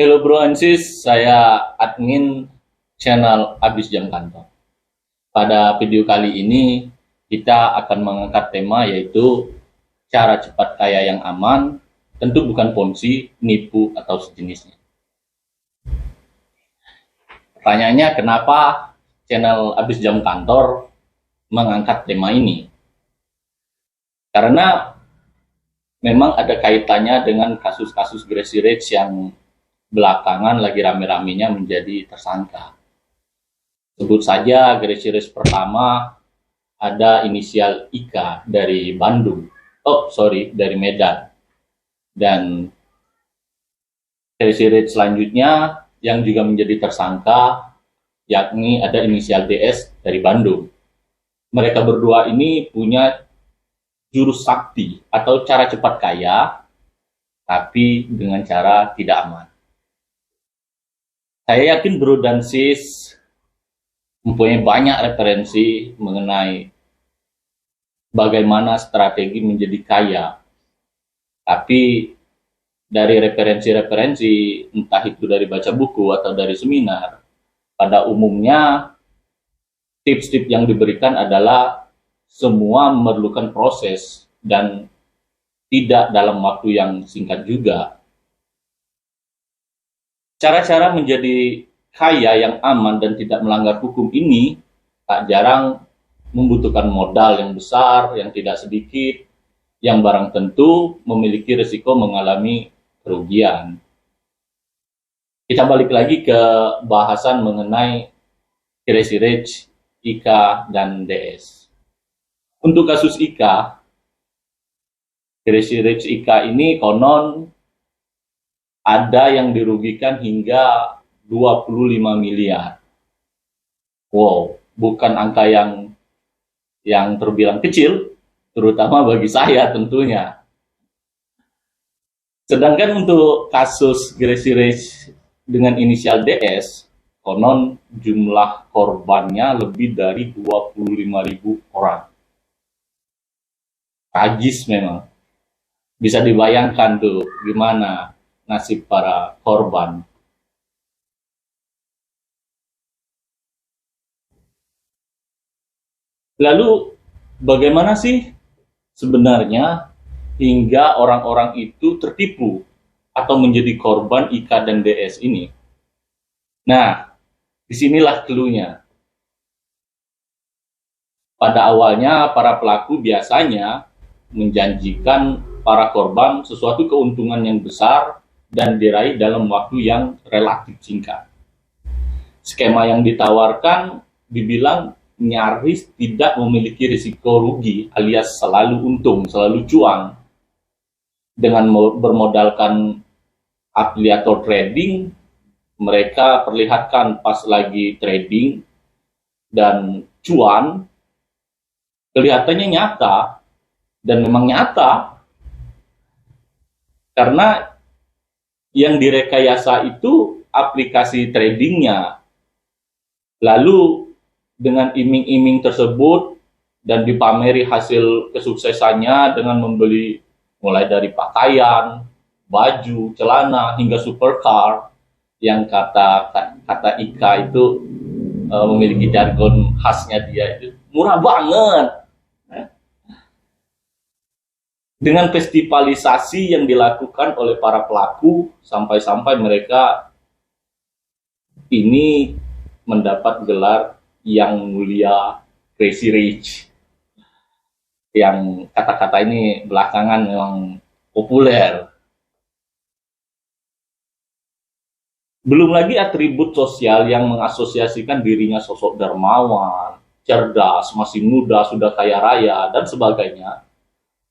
Hello Bro Ansis, saya admin channel Abis Jam Kantor. Pada video kali ini kita akan mengangkat tema yaitu cara cepat kaya yang aman, tentu bukan ponzi, nipu atau sejenisnya. Pertanyaannya kenapa channel Abis Jam Kantor mengangkat tema ini? Karena memang ada kaitannya dengan kasus-kasus Gracie Rich yang belakangan lagi rame-ramenya menjadi tersangka. Sebut saja Gracie Rich pertama ada inisial IK dari Bandung. Dari Medan. Dan Gracie Rich selanjutnya yang juga menjadi tersangka yakni ada inisial DS dari Bandung. Mereka berdua ini punya jurus sakti atau cara cepat kaya, tapi dengan cara tidak aman. Saya yakin Bro dan Sis mempunyai banyak referensi mengenai bagaimana strategi menjadi kaya. Tapi dari referensi-referensi, entah itu dari baca buku atau dari seminar, pada umumnya tips-tips yang diberikan adalah semua memerlukan proses dan tidak dalam waktu yang singkat juga. Cara-cara menjadi kaya yang aman dan tidak melanggar hukum ini tak jarang membutuhkan modal yang besar, yang tidak sedikit, yang barang tentu memiliki risiko mengalami kerugian. Kita balik lagi ke bahasan mengenai Gracie Rich, IK, dan DS. Untuk kasus IK, Gracie Rich IK ini konon ada yang dirugikan hingga 25 miliar. Wow, bukan angka yang terbilang kecil, terutama bagi saya tentunya. Sedangkan untuk kasus Gracie Rich dengan inisial DS, konon jumlah korbannya lebih dari 25.000 orang. Tragis memang. Bisa dibayangkan tuh gimana nasib para korban. Lalu bagaimana sih sebenarnya hingga orang-orang itu tertipu atau menjadi korban IK dan DS ini? Nah, disinilah clue-nya. Pada awalnya para pelaku biasanya menjanjikan para korban sesuatu keuntungan yang besar dan diraih dalam waktu yang relatif singkat. Skema yang ditawarkan dibilang nyaris tidak memiliki risiko rugi alias selalu untung, selalu cuan. Dengan bermodalkan afiliator trading, mereka perlihatkan pas lagi trading dan cuan, kelihatannya nyata. Dan memang nyata, karena yang direkayasa itu aplikasi tradingnya. Lalu dengan iming-iming tersebut dan dipameri hasil kesuksesannya dengan membeli mulai dari pakaian, baju, celana, hingga supercar, yang kata Ika itu memiliki jargon khasnya dia itu murah banget. Dengan festivalisasi yang dilakukan oleh para pelaku sampai-sampai mereka ini mendapat gelar yang mulia Gracie Rich. Yang kata-kata ini belakangan memang populer. Belum lagi atribut sosial yang mengasosiasikan dirinya sosok dermawan, cerdas, masih muda, sudah kaya raya, dan sebagainya.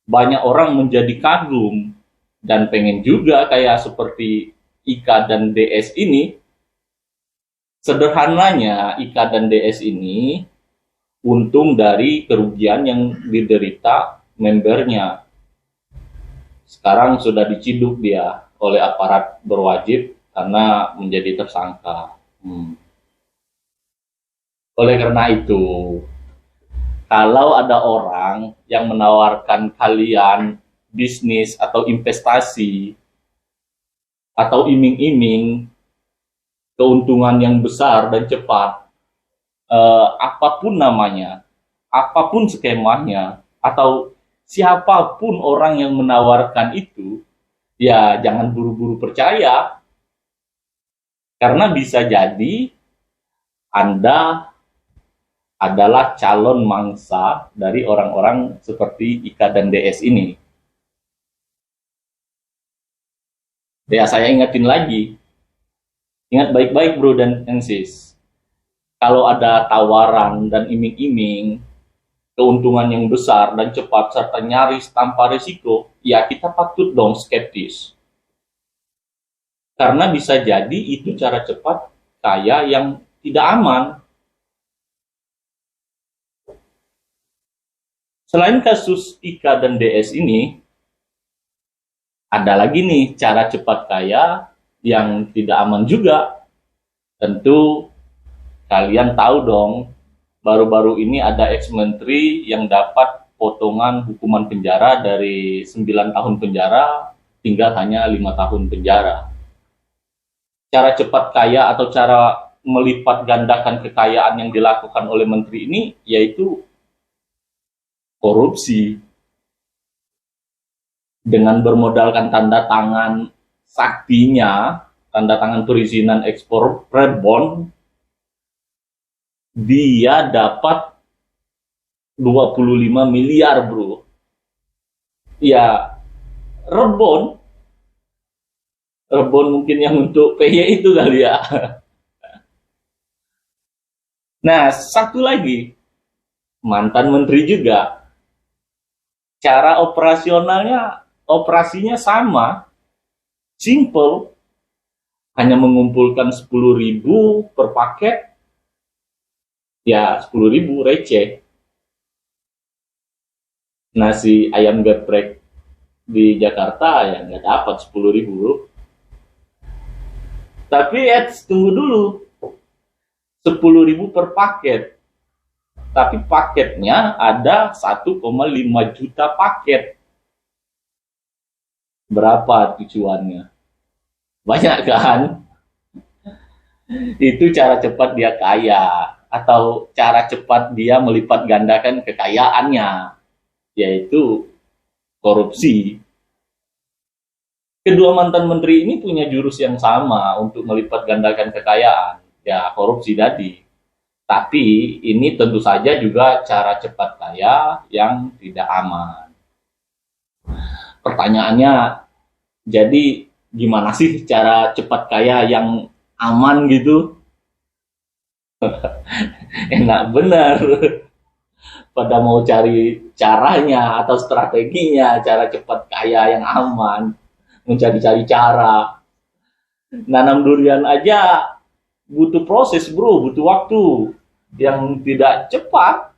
Banyak orang menjadi kagum dan pengen juga kayak seperti IK dan DS ini. Sederhananya, IK dan DS ini untung dari kerugian yang diderita membernya. Sekarang sudah diciduk dia oleh aparat berwajib karena menjadi tersangka. Oleh karena itu, kalau ada orang yang menawarkan kalian bisnis atau investasi atau iming-iming keuntungan yang besar dan cepat, apapun namanya, apapun skemanya, atau siapapun orang yang menawarkan itu, ya jangan buru-buru percaya, karena bisa jadi Anda adalah calon mangsa dari orang-orang seperti Ika dan DS ini. Ya, saya ingatin lagi, ingat baik-baik bro dan sis, kalau ada tawaran dan iming-iming keuntungan yang besar dan cepat serta nyaris tanpa risiko, ya kita patut dong skeptis. Karena bisa jadi itu cara cepat kaya yang tidak aman. Selain kasus Ika dan DS ini, ada lagi nih cara cepat kaya yang tidak aman juga. Tentu kalian tahu dong, baru-baru ini ada ex-menteri yang dapat potongan hukuman penjara dari 9 tahun penjara tinggal hanya 5 tahun penjara. Cara cepat kaya atau cara melipat gandakan kekayaan yang dilakukan oleh menteri ini yaitu korupsi. Dengan bermodalkan tanda tangan saktinya, tanda tangan perizinan ekspor prebon, dia dapat 25 miliar bro. Ya, rebon mungkin yang untuk PY itu kali ya. Nah, satu lagi, mantan menteri juga. Cara operasinya sama, simple, hanya mengumpulkan 10.000 per paket, ya 10.000 receh. Nasi ayam geprek di Jakarta ya nggak dapat 10.000 bro. Tapi tunggu dulu, 10.000 per paket. Tapi paketnya ada 1,5 juta paket. Berapa tujuannya? Banyak kan? Itu cara cepat dia kaya, atau cara cepat dia melipat gandakan kekayaannya, yaitu korupsi. Kedua mantan menteri ini punya jurus yang sama untuk melipat gandakan kekayaan, ya korupsi tadi. Tapi ini tentu saja juga cara cepat kaya yang tidak aman. Pertanyaannya, jadi gimana sih cara cepat kaya yang aman gitu? Enak benar. Pada mau cari caranya atau strateginya, cara cepat kaya yang aman. Mencari-cari cara. Nanam durian aja butuh proses bro, butuh waktu yang tidak cepat.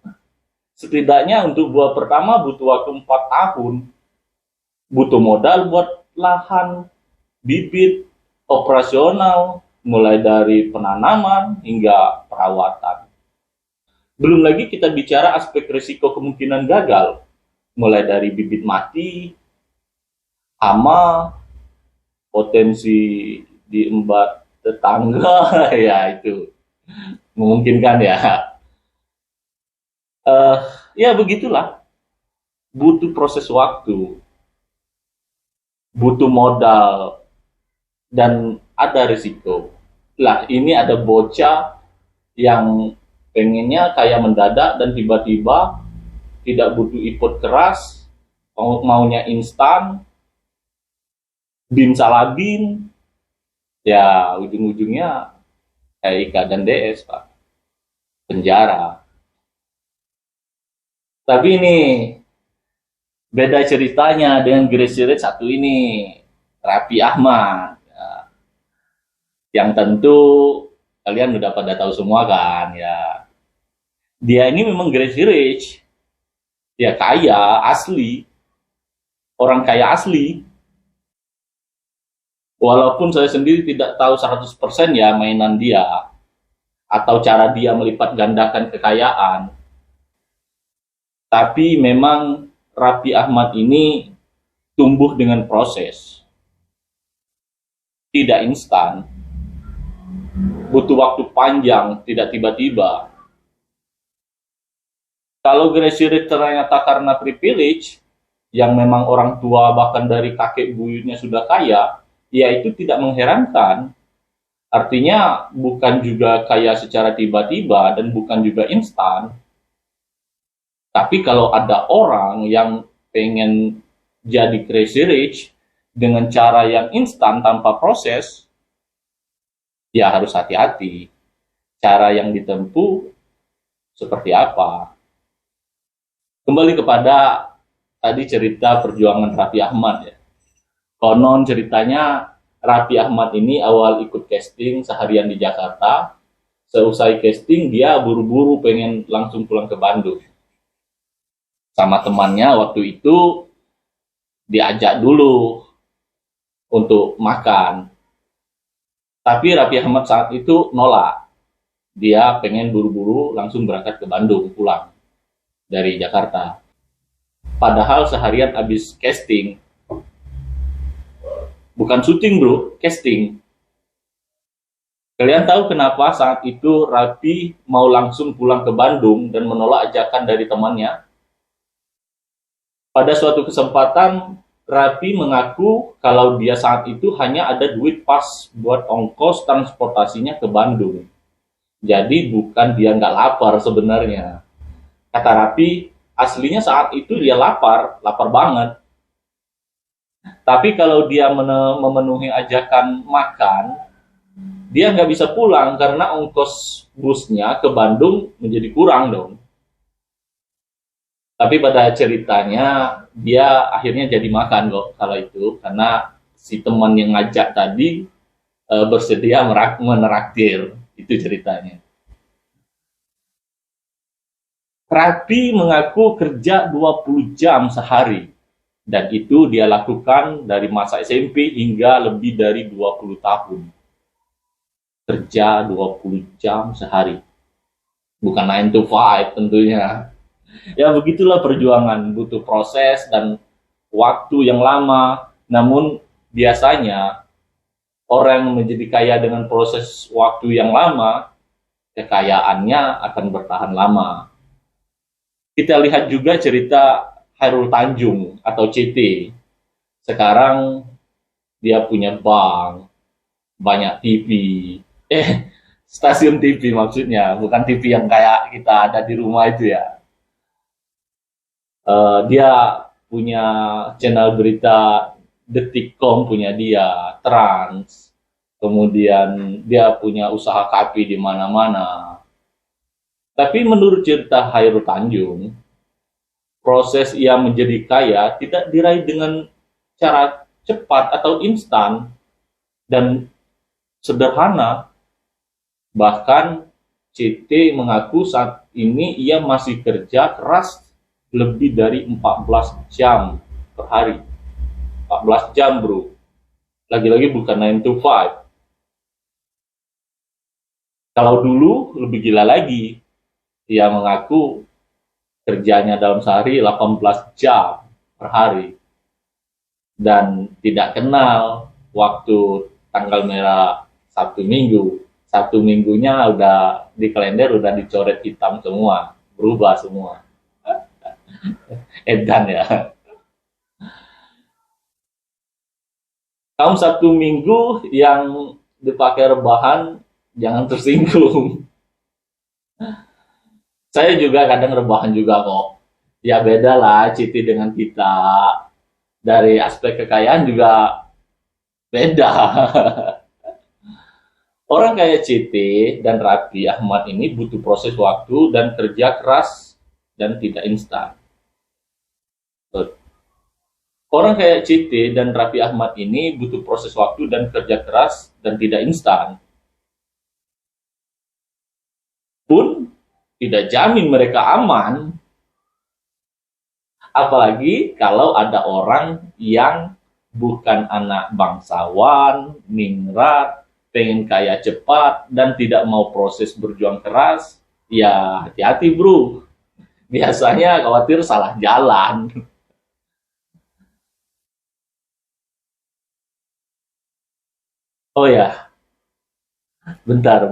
Setidaknya untuk buah pertama butuh waktu 4 tahun. Butuh modal buat lahan, bibit, operasional, mulai dari penanaman hingga perawatan. Belum lagi kita bicara aspek risiko kemungkinan gagal, mulai dari bibit mati, hama, potensi diembat tetangga, ya itu memungkinkan ya. Ya begitulah, butuh proses waktu, butuh modal, dan ada risiko. Lah ini ada bocah yang pengennya kaya mendadak dan tiba-tiba tidak butuh effort keras, maunya instan, bin salabin, ya ujung-ujungnya kayak Ika dan DS Pak, penjara. Tapi ini beda ceritanya dengan grassroots satu ini, Raffi Ahmad, ya, yang tentu kalian udah pada tahu semua kan ya. Dia ini memang grassroots, dia kaya asli, orang kaya asli. Walaupun saya sendiri tidak tahu 100% ya mainan dia atau cara dia melipat gandakan kekayaan. Tapi memang Raffi Ahmad ini tumbuh dengan proses. tidak instan, butuh waktu panjang, tidak tiba-tiba. Kalau gracie rate ternyata karena privilege, yang memang orang tua bahkan dari kakek buyutnya sudah kaya, ya itu tidak mengherankan. Artinya bukan juga kaya secara tiba-tiba dan bukan juga instan. Tapi kalau ada orang yang pengen jadi crazy rich dengan cara yang instan tanpa proses, ya harus hati-hati. Cara yang ditempuh seperti apa? Kembali kepada tadi cerita perjuangan Raffi Ahmad ya. Konon ceritanya Raffi Ahmad ini awal ikut casting seharian di Jakarta. Seusai casting dia buru-buru pengen langsung pulang ke Bandung. Sama temannya waktu itu diajak dulu untuk makan. Tapi Raffi Ahmad saat itu nolak. Dia pengen buru-buru langsung berangkat ke Bandung pulang dari Jakarta. Padahal seharian habis casting. Bukan syuting bro, casting. Kalian tahu kenapa saat itu Raffi mau langsung pulang ke Bandung dan menolak ajakan dari temannya? Pada suatu kesempatan, Raffi mengaku kalau dia saat itu hanya ada duit pas buat ongkos transportasinya ke Bandung. Jadi bukan dia nggak lapar sebenarnya. Kata Raffi, aslinya saat itu dia lapar banget. Tapi kalau dia memenuhi ajakan makan, dia nggak bisa pulang karena ongkos busnya ke Bandung menjadi kurang dong. Tapi pada ceritanya dia akhirnya jadi makan kok kalau itu karena si teman yang ngajak tadi bersedia meneraktir. Itu ceritanya. Raffi mengaku kerja 20 jam sehari dan itu dia lakukan dari masa SMP hingga lebih dari 20 tahun. Kerja 20 jam sehari. Bukan 9 to 5 tentunya. Ya begitulah perjuangan, butuh proses dan waktu yang lama. Namun biasanya orang yang menjadi kaya dengan proses waktu yang lama, kekayaannya akan bertahan lama. Kita lihat juga cerita Chairul Tanjung atau CT. Sekarang dia punya bank, banyak TV. Stasiun TV maksudnya, bukan TV yang kayak kita ada di rumah itu ya. Dia punya channel berita Detikcom punya dia, Trans, kemudian dia punya usaha kafe di mana-mana. Tapi menurut cerita Chairul Tanjung, proses ia menjadi kaya tidak diraih dengan cara cepat atau instan dan sederhana. Bahkan CT mengaku saat ini ia masih kerja keras lebih dari 14 jam per hari. 14 jam bro. Lagi-lagi bukan 9 to 5. Kalau dulu lebih gila lagi. Ia mengaku kerjanya dalam sehari 18 jam per hari. Dan tidak kenal waktu tanggal merah Sabtu Minggu. Sabtu Minggunya udah di kalender udah dicoret hitam semua. Berubah semua. Edan ya. Kamu Sabtu Minggu yang dipakai rebahan jangan tersinggung. Saya juga kadang rebahan juga kok. Ya beda lah Citi dengan kita. Dari aspek kekayaan juga beda. Orang kayak Citi dan Raffi Ahmad ini butuh proses waktu dan kerja keras dan tidak instan. Orang kayak CT dan Raffi Ahmad ini butuh proses waktu dan kerja keras dan tidak instan. Pun tidak jamin mereka aman. Apalagi kalau ada orang yang bukan anak bangsawan, ningrat, pengen kaya cepat, dan tidak mau proses berjuang keras. Ya hati-hati bro. Biasanya khawatir salah jalan. Oh ya, bentar.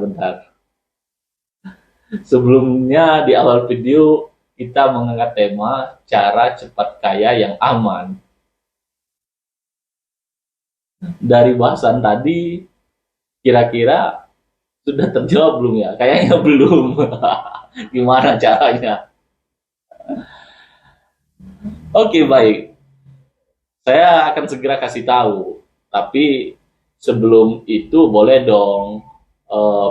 Sebelumnya di awal video kita mengangkat tema cara cepat kaya yang aman. Dari bahasan tadi, kira-kira sudah terjawab belum ya? Kayaknya belum. Gimana caranya? Oke, baik. Saya akan segera kasih tahu. Tapi sebelum itu boleh dong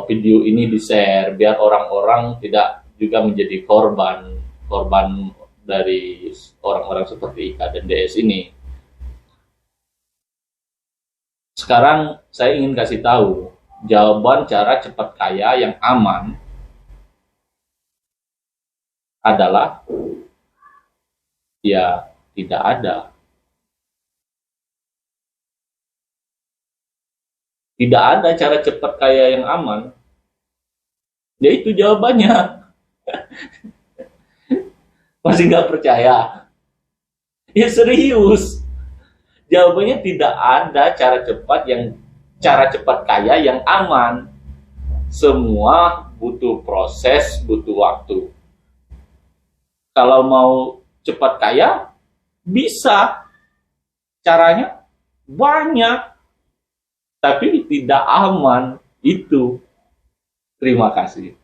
video ini di-share biar orang-orang tidak juga menjadi korban dari orang-orang seperti Ika dan DS ini. Sekarang saya ingin kasih tahu jawaban cara cepat kaya yang aman adalah ya tidak ada. Tidak ada cara cepat kaya yang aman. Ya itu jawabannya. Masih nggak percaya? Ya serius. Jawabannya tidak ada cara cepat kaya yang aman. Semua butuh proses, butuh waktu. Kalau mau cepat kaya, bisa. Caranya banyak. Tapi tidak aman. Itu. Terima kasih.